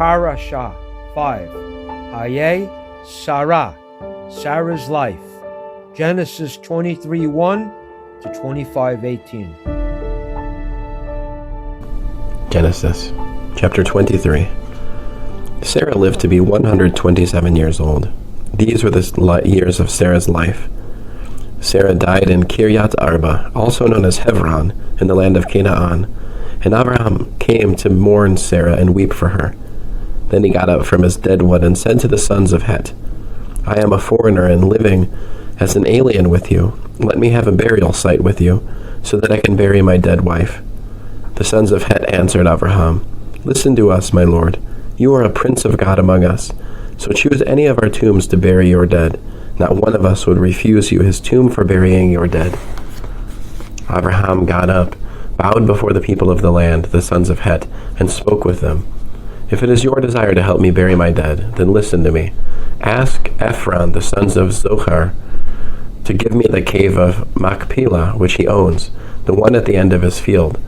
Parashah 5. Hayyei Sarah, Sarah's life. Genesis 23:1 to 25:18. Genesis chapter 23. Sarah lived to be 127 years old. These were the years of Sarah's life. Sarah died in Kiryat Arba, also known as Hebron, in the land of Canaan, and Abraham came to mourn Sarah and weep for her. Then he got up from his dead wood and said to the sons of Het, I am a foreigner and living as an alien with you. Let me have a burial site with you, so that I can bury my dead wife. The sons of Het answered Abraham, Listen to us, my lord. You are a prince of God among us, so choose any of our tombs to bury your dead. Not one of us would refuse you his tomb for burying your dead. Abraham got up, bowed before the people of the land, the sons of Het, and spoke with them. If it is your desire to help me bury my dead, then listen to me. Ask Ephron, the sons of Zohar, to give me the Cave of Machpelah, which he owns, the one at the end of his field.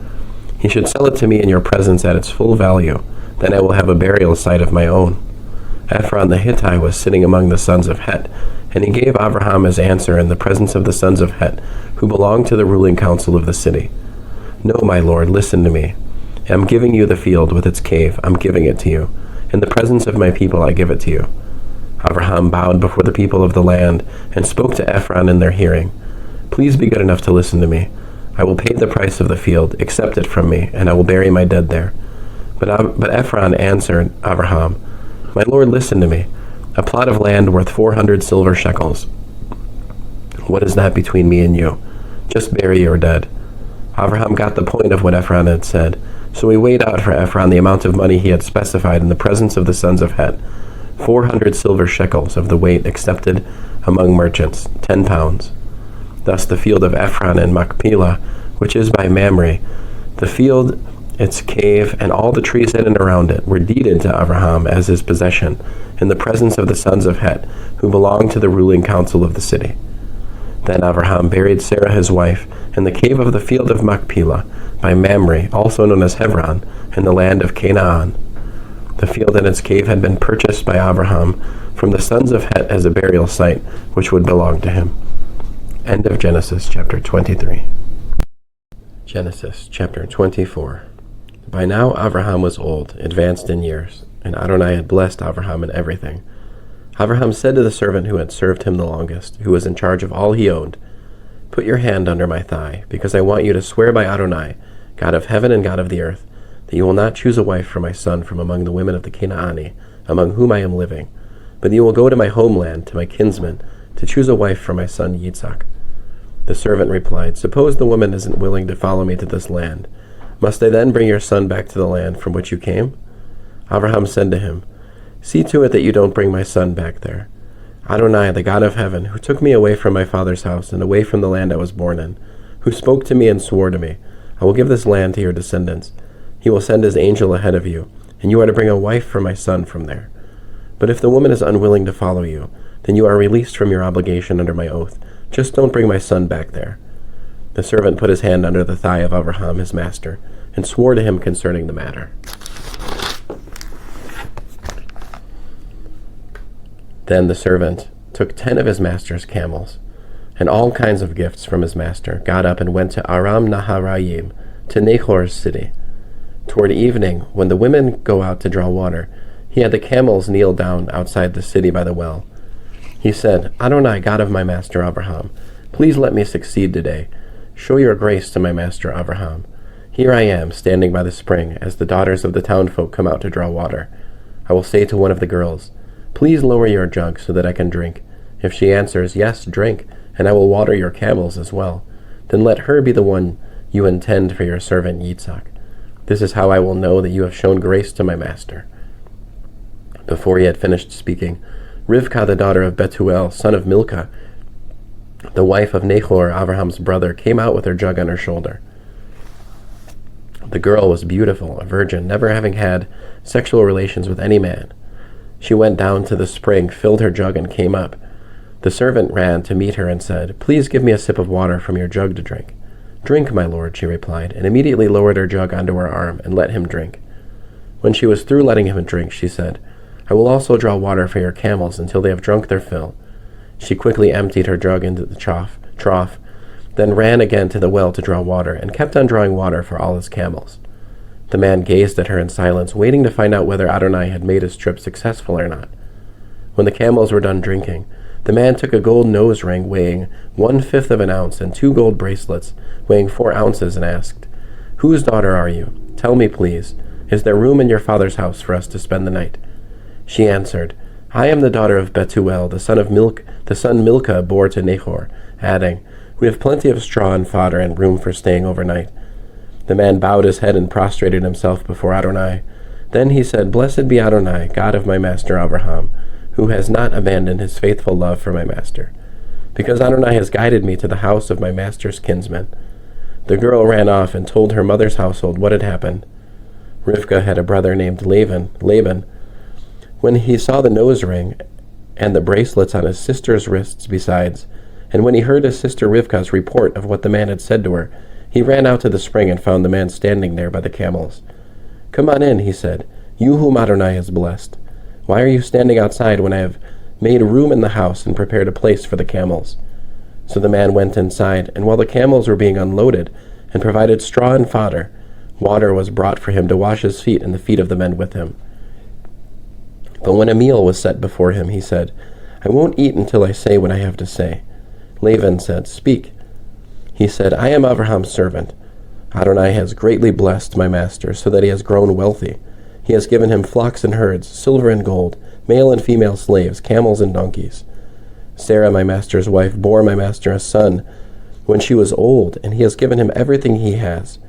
He should sell it to me in your presence at its full value. Then I will have a burial site of my own. Ephron the Hittite was sitting among the sons of Het, and he gave Abraham his answer in the presence of the sons of Het, who belonged to the ruling council of the city. No, my lord, listen to me. I am giving you the field with its cave. I'm giving it to you. In the presence of my people I give it to you. Abraham bowed before the people of the land and spoke to Ephron in their hearing. Please be good enough to listen to me. I will pay the price of the field. Accept it from me, and I will bury my dead there. But Ephron answered Abraham, My lord, listen to me. A plot of land worth 400 silver shekels. What is that between me and you? Just bury your dead. Abraham got the point of what Ephron had said, so he weighed out for Ephron the amount of money he had specified in the presence of the sons of Het, 400 silver shekels of the weight accepted among merchants, 10 pounds. Thus the field of Ephron and Machpelah, which is by Mamre, the field, its cave, and all the trees in and around it were deeded to Abraham as his possession in the presence of the sons of Het, who belonged to the ruling council of the city. Then Abraham buried Sarah his wife in the cave of the field of Machpelah by Mamre, also known as Hebron, in the land of Canaan. The field and its cave had been purchased by Abraham from the sons of Het as a burial site which would belong to him. End of Genesis chapter 23. Genesis chapter 24. By now Abraham was old, advanced in years, and Adonai had blessed Abraham in everything. Abraham said to the servant who had served him the longest, who was in charge of all he owned, Put your hand under my thigh, because I want you to swear by Adonai, God of heaven and God of the earth, that you will not choose a wife for my son from among the women of the Canaani, among whom I am living, but that you will go to my homeland, to my kinsmen, to choose a wife for my son Yitzhak. The servant replied, Suppose the woman isn't willing to follow me to this land. Must I then bring your son back to the land from which you came? Abraham said to him, See to it that you don't bring my son back there. Adonai, the God of heaven, who took me away from my father's house and away from the land I was born in, who spoke to me and swore to me, I will give this land to your descendants. He will send his angel ahead of you, and you are to bring a wife for my son from there. But if the woman is unwilling to follow you, then you are released from your obligation under my oath. Just don't bring my son back there. The servant put his hand under the thigh of Abraham, his master, and swore to him concerning the matter. Then the servant took 10 of his master's camels, and all kinds of gifts from his master, got up and went to Aram Naharayim, to Nahor's city. Toward evening, when the women go out to draw water, he had the camels kneel down outside the city by the well. He said, Adonai, God of my master Abraham, please let me succeed today. Show your grace to my master Abraham. Here I am, standing by the spring, as the daughters of the townfolk come out to draw water. I will say to one of the girls, Please lower your jug so that I can drink. If she answers, Yes, drink, and I will water your camels as well, then let her be the one you intend for your servant Yitzhak. This is how I will know that you have shown grace to my master. Before he had finished speaking, Rivkah, the daughter of Bethuel, son of Milcah, the wife of Nahor, Abraham's brother, came out with her jug on her shoulder. The girl was beautiful, a virgin, never having had sexual relations with any man. She went down to the spring, filled her jug, and came up. The servant ran to meet her and said, Please give me a sip of water from your jug to drink. Drink, my lord, she replied, and immediately lowered her jug onto her arm and let him drink. When she was through letting him drink, she said, "I will also draw water for your camels until they have drunk their fill." She quickly emptied her jug into the trough, then ran again to the well to draw water, and kept on drawing water for all his camels. The man gazed at her in silence, waiting to find out whether Adonai had made his trip successful or not. When the camels were done drinking, the man took a gold nose ring weighing 1/5 of an ounce and 2 gold bracelets weighing 4 ounces and asked, "Whose daughter are you? Tell me, please. Is there room in your father's house for us to spend the night?" She answered, "I am the daughter of Betuel, the son Milcah bore to Nahor," adding, "We have plenty of straw and fodder and room for staying overnight." The man bowed his head and prostrated himself before Adonai. Then he said, "Blessed be Adonai, God of my master Abraham, who has not abandoned his faithful love for my master, because Adonai has guided me to the house of my master's kinsman." The girl ran off and told her mother's household what had happened. Rivkah had a brother named Laban. When he saw the nose ring and the bracelets on his sister's wrists besides, and when he heard his sister Rivkah's report of what the man had said to her, he ran out to the spring and found the man standing there by the camels. "Come on in," he said, "you whom Adonai has blessed. Why are you standing outside when I have made room in the house and prepared a place for the camels?" So the man went inside, and while the camels were being unloaded and provided straw and fodder, water was brought for him to wash his feet and the feet of the men with him. But when a meal was set before him, he said, "I won't eat until I say what I have to say." Laban said, "Speak." He said, "I am Abraham's servant. Adonai has greatly blessed my master, so that he has grown wealthy. He has given him flocks and herds, silver and gold, male and female slaves, camels and donkeys. Sarah, my master's wife, bore my master a son when she was old, and he has given him everything he has.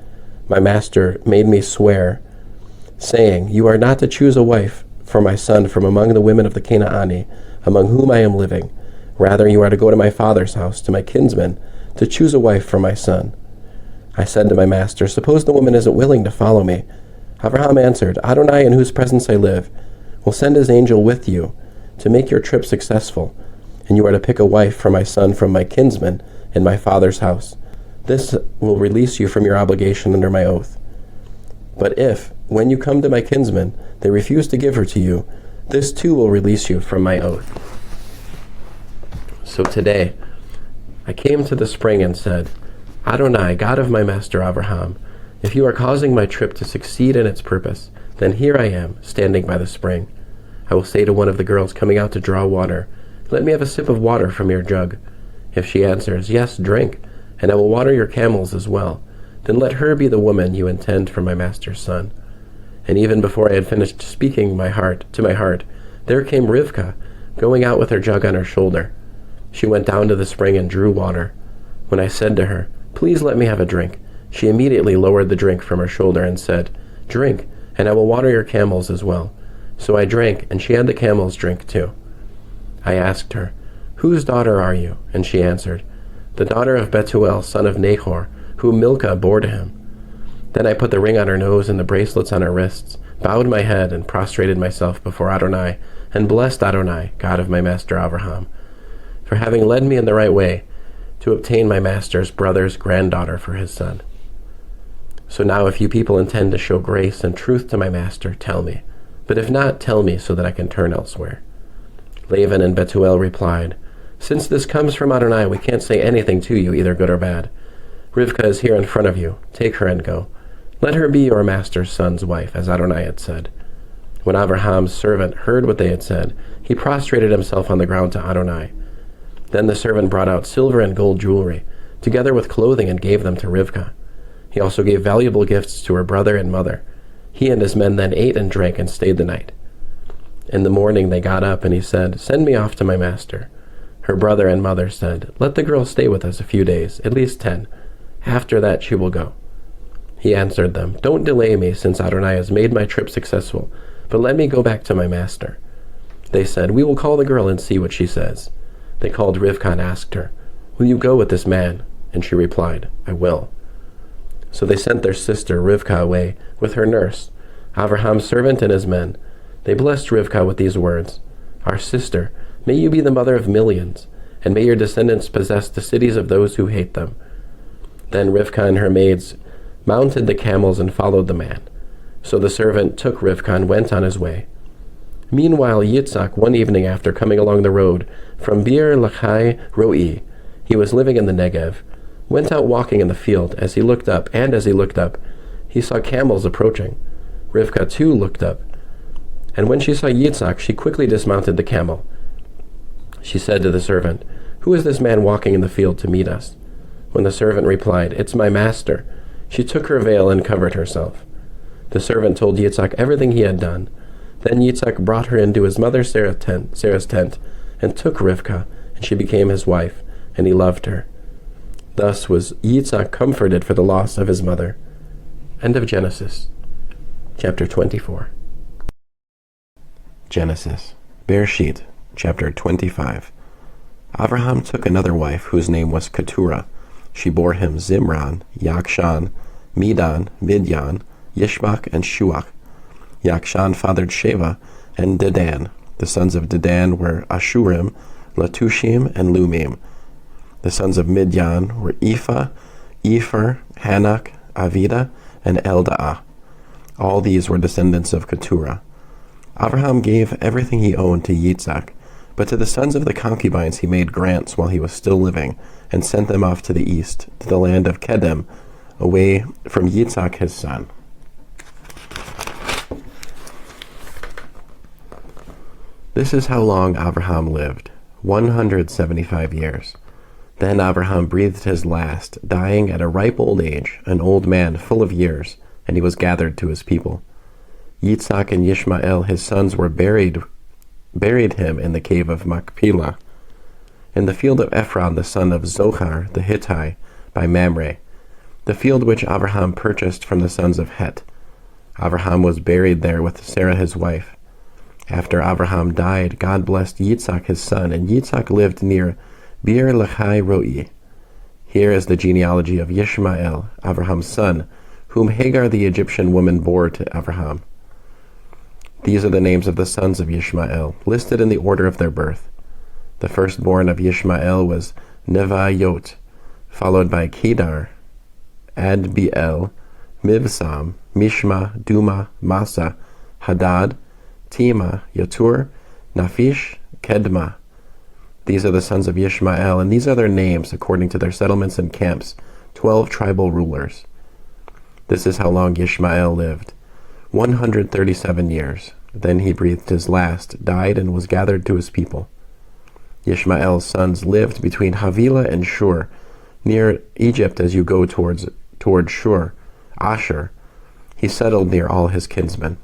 My master made me swear, saying, 'You are not to choose a wife for my son from among the women of the Canaanite, among whom I am living. Rather, you are to go to my father's house, to my kinsman, to choose a wife for my son.' I said to my master, 'Suppose the woman isn't willing to follow me?' Abraham answered, 'Adonai, in whose presence I live, will send his angel with you to make your trip successful, and you are to pick a wife for my son from my kinsman in my father's house. This will release you from your obligation under my oath. But if, when you come to my kinsman, they refuse to give her to you, this too will release you from my oath.' So today I came to the spring and said, 'Adonai, God of my master Abraham, if you are causing my trip to succeed in its purpose, then here I am, standing by the spring. I will say to one of the girls coming out to draw water, "Let me have a sip of water from your jug." If she answers, "Yes, drink, and I will water your camels as well," then let her be the woman you intend for my master's son." And even before I had finished speaking to my heart, there came Rivkah, going out with her jug on her shoulder. She went down to the spring and drew water. When I said to her, "Please let me have a drink," she immediately lowered the drink from her shoulder and said, "Drink, and I will water your camels as well." So I drank, and she had the camels drink too. I asked her, "Whose daughter are you?" And she answered, "The daughter of Betuel, son of Nahor, whom Milcah bore to him." Then I put the ring on her nose and the bracelets on her wrists, bowed my head and prostrated myself before Adonai, and blessed Adonai, God of my master Abraham, for having led me in the right way to obtain my master's brother's granddaughter for his son. So now if you people intend to show grace and truth to my master, tell me. But if not, tell me so that I can turn elsewhere." Laban and Betuel replied, "Since this comes from Adonai, we can't say anything to you, either good or bad. Rivkah is here in front of you. Take her and go. Let her be your master's son's wife, as Adonai had said." When Abraham's servant heard what they had said, he prostrated himself on the ground to Adonai. Then the servant brought out silver and gold jewelry, together with clothing, and gave them to Rivkah. He also gave valuable gifts to her brother and mother. He and his men then ate and drank and stayed the night. In the morning they got up, and he said, "Send me off to my master." Her brother and mother said, "Let the girl stay with us a few days, at least 10. After that she will go." He answered them, "Don't delay me, since Adonai has made my trip successful, but let me go back to my master." They said, "We will call the girl and see what she says." They called Rivkah and asked her, "Will you go with this man?" And she replied, "I will." So they sent their sister Rivkah away with her nurse, Abraham's servant and his men. They blessed Rivkah with these words, "Our sister, may you be the mother of millions, and may your descendants possess the cities of those who hate them." Then Rivkah and her maids mounted the camels and followed the man. So the servant took Rivkah and went on his way. Meanwhile, Yitzhak, one evening after coming along the road from Beer Lachai Roi, he was living in the Negev, went out walking in the field. As he looked up, he saw camels approaching. Rivkah too looked up, and when she saw Yitzhak, she quickly dismounted the camel. She said to the servant, "Who is this man walking in the field to meet us?" When the servant replied, "It's my master," she took her veil and covered herself. The servant told Yitzhak everything he had done. Then Yitzhak brought her into his mother Sarah's tent, and took Rivkah, and she became his wife, and he loved her. Thus was Yitzhak comforted for the loss of his mother. End of Genesis. Chapter 24. Genesis. Bereshit, chapter 25. Abraham took another wife, whose name was Keturah. She bore him Zimran, Yakshan, Medan, Midyan, Yishbak, and Shuach. Yakshan fathered Sheva and Dedan. The sons of Dedan were Ashurim, Latushim, and Lumim. The sons of Midyan were Ephah, Epher, Hanak, Avida, and Eldaah. All these were descendants of Keturah. Abraham gave everything he owned to Yitzhak, but to the sons of the concubines he made grants while he was still living, and sent them off to the east, to the land of Kedem, away from Yitzhak his son. This is how long Abraham lived, 175 years. Then Abraham breathed his last, dying at a ripe old age, an old man full of years, and he was gathered to his people. Yitzhak and Yishmael his sons were buried him in the Cave of Machpelah, in the field of Ephron the son of Zohar the Hittite, by Mamre, the field which Abraham purchased from the sons of Het. Abraham was buried there with Sarah his wife. After Abraham died, God blessed Yitzhak his son, and Yitzhak lived near Beer Lachai Roi. Here is the genealogy of Yishmael, Abraham's son, whom Hagar the Egyptian woman bore to Abraham. These are the names of the sons of Yishmael, listed in the order of their birth. The firstborn of Yishmael was Nevayot, followed by Kedar, Adbiel, Mibsam, Mishma, Duma, Masa, Hadad, Tema, Yatur, Naphish, Kedma. These are the sons of Yishmael, and these are their names according to their settlements and camps, 12 tribal rulers. This is how long Yishmael lived, 137 years. Then he breathed his last, died, and was gathered to his people. Yishmael's sons lived between Havilah and Shur, near Egypt as you go toward Shur, Asher. He settled near all his kinsmen.